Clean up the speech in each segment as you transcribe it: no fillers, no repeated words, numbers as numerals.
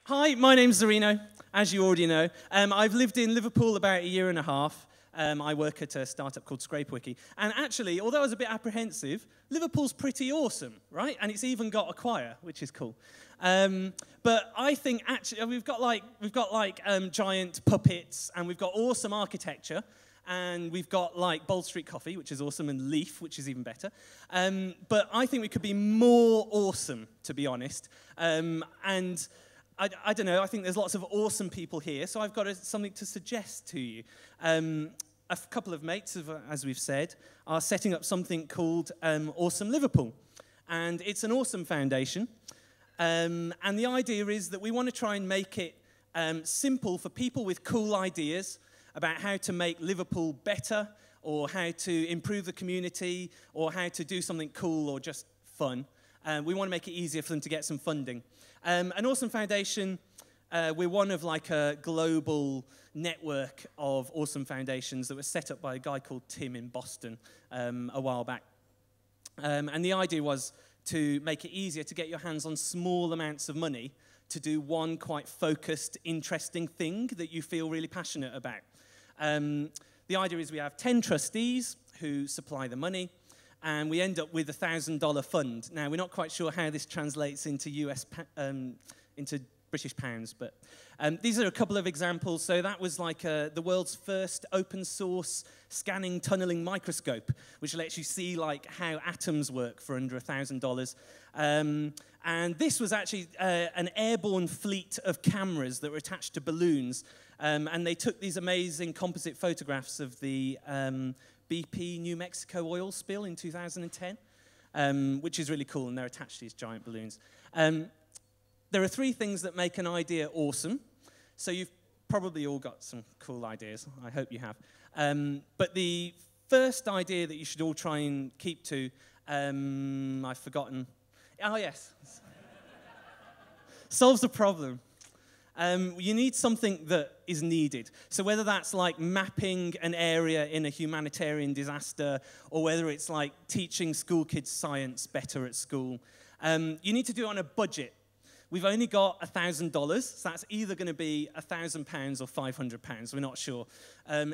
Hi, my name's Zarino, as you already know. I've lived in Liverpool about a year and a half. I work at a startup called ScrapeWiki. And actually, although I was a bit apprehensive, Liverpool's pretty awesome, right? And it's even got a choir, which is cool. But I think actually we've got giant puppets, and we've got awesome architecture, and we've got like Bold Street Coffee, which is awesome, and Leaf, which is even better. But I think we could be more awesome, to be honest. And I don't know, I think there's lots of awesome people here, so I've got something to suggest to you. A couple of mates, as we've said, are setting up something called Awesome Liverpool. And it's an awesome foundation. And the idea is that we want to try and make it simple for people with cool ideas about how to make Liverpool better, or how to improve the community, or how to do something cool or just fun. We want to make it easier for them to get some funding. An Awesome Foundation, we're one of like a global network of awesome foundations that was set up by a guy called Tim in Boston a while back. And the idea was to make it easier to get your hands on small amounts of money to do one quite focused, interesting thing that you feel really passionate about. The idea is we have 10 trustees who supply the money, and we end up with a $1,000 fund. Now, we're not quite sure how this translates into into British pounds, but these are a couple of examples. So that was like the world's first open source scanning tunneling microscope, which lets you see like how atoms work for under $1,000. And this was actually an airborne fleet of cameras that were attached to balloons, and they took these amazing composite photographs of the BP New Mexico oil spill in 2010, which is really cool, and they're attached to these giant balloons. There are 3 things that make an idea awesome. So you've probably all got some cool ideas. I hope you have. But the first idea that you should all try and keep to, I've forgotten. Oh, yes. Solves a problem. You need something that is needed. So whether that's like mapping an area in a humanitarian disaster, or whether it's like teaching school kids science better at school, you need to do it on a budget. We've only got $1,000, so that's either going to be £1,000 or £500. We're not sure.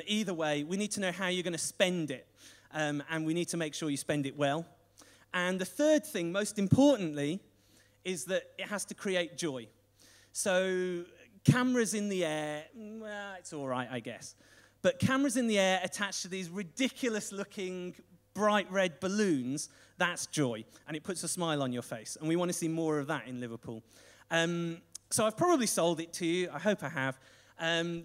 Either way, we need to know how you're going to spend it, and we need to make sure you spend it well. And the third thing, most importantly, is that it has to create joy. So cameras in the air, well, it's all right, I guess. But cameras in the air attached to these ridiculous-looking bright red balloons, that's joy. And it puts a smile on your face. And we want to see more of that in Liverpool. So I've probably sold it to you. I hope I have.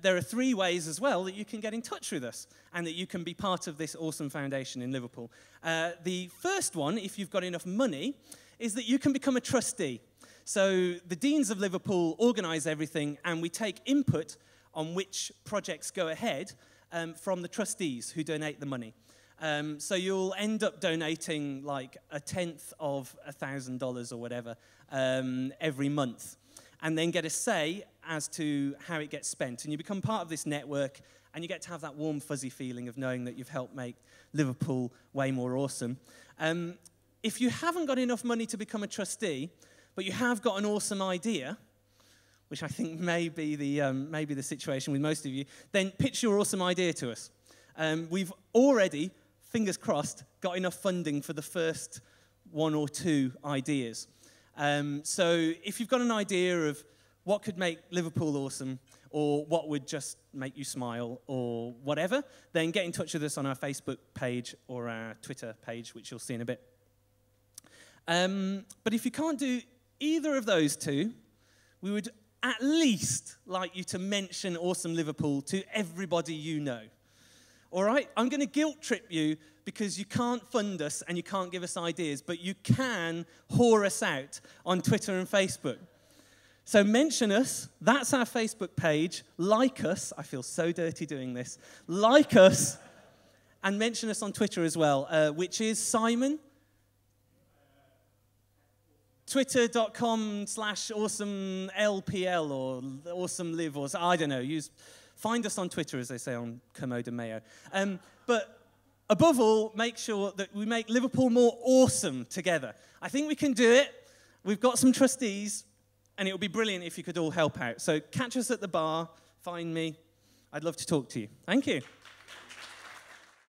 There are 3 ways as well that you can get in touch with us and that you can be part of this awesome foundation in Liverpool. The first one, if you've got enough money, is that you can become a trustee. So the Deans of Liverpool organise everything, and we take input on which projects go ahead from the trustees who donate the money. So you'll end up donating like 1/10 of $1,000 or whatever every month, and then get a say as to how it gets spent. And you become part of this network, and you get to have that warm, fuzzy feeling of knowing that you've helped make Liverpool way more awesome. If you haven't got enough money to become a trustee, but you have got an awesome idea, which I think may be the situation with most of you, then pitch your awesome idea to us. We've already, fingers crossed, got enough funding for the first 1 or 2 ideas. So if you've got an idea of what could make Liverpool awesome, or what would just make you smile, or whatever, then get in touch with us on our Facebook page or our Twitter page, which you'll see in a bit. But if you can't do either of those 2, we would at least like you to mention Awesome Liverpool to everybody you know. All right? I'm going to guilt trip you because you can't fund us and you can't give us ideas, but you can whore us out on Twitter and Facebook. So mention us. That's our Facebook page. Like us. I feel so dirty doing this. Like us. And mention us on Twitter as well, which is Simon. Twitter.com/awesomelpl or awesomelive, or I don't know. Find us on Twitter, as they say on Comodo Mayo. But above all, make sure that we make Liverpool more awesome together. I think we can do it. We've got some trustees. and it would be brilliant if you could all help out. So catch us at the bar, find me. I'd love to talk to you. Thank you.